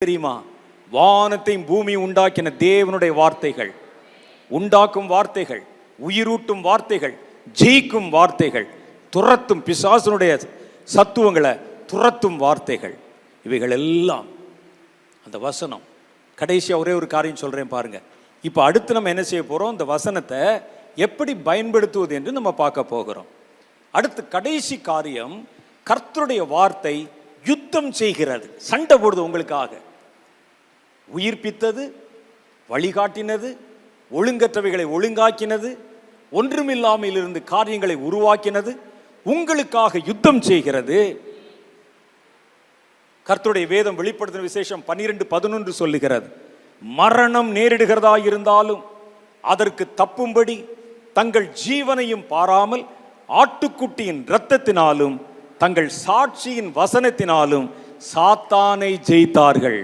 தெரியுமா? வானத்தையும் பூமி உண்டாக்கின தேவனுடைய வார்த்தைகள், உண்டாக்கும் வார்த்தைகள், உயிரூட்டும் வார்த்தைகள், ஜெயிக்கும் வார்த்தைகள், துரத்தும் பிசாசனுடைய சத்துவங்களை துரத்தும் வார்த்தைகள், இவைகள் எல்லாம் அந்த வசனம். கடைசியாக ஒரே ஒரு காரியம் சொல்றேன் பாருங்க. இப்போ அடுத்து நம்ம என்ன செய்ய போறோம்? இந்த வசனத்தை எப்படி பயன்படுத்துவது என்று நம்ம பார்க்க போகிறோம். அடுத்து கடைசி காரியம், கர்த்தருடைய வார்த்தை யுத்தம் செய்கிறது, சண்டை போடுது, உங்களுக்காக உயிர்ப்பித்தது, வழிகாட்டினது, ஒழுங்கற்றவைகளை ஒழுங்காக்கினது, ஒன்றுமில்லாமல் இருந்து காரியங்களை உருவாக்கினது, உங்களுக்காக யுத்தம் செய்கிறது. கர்த்தருடைய வேதம் வெளிப்படுத்தின விசேஷம் 12:11 சொல்லுகிறது, மரணம் நேரிடுகிறதா இருந்தாலும் அதற்கு தப்பும்படி தங்கள் ஜீவனையும் பாராமல் ஆட்டுக்குட்டியின் இரத்தத்தினாலும் தங்கள் சாட்சியின் வசனத்தினாலும் சாத்தானை ஜெயித்தார்கள்.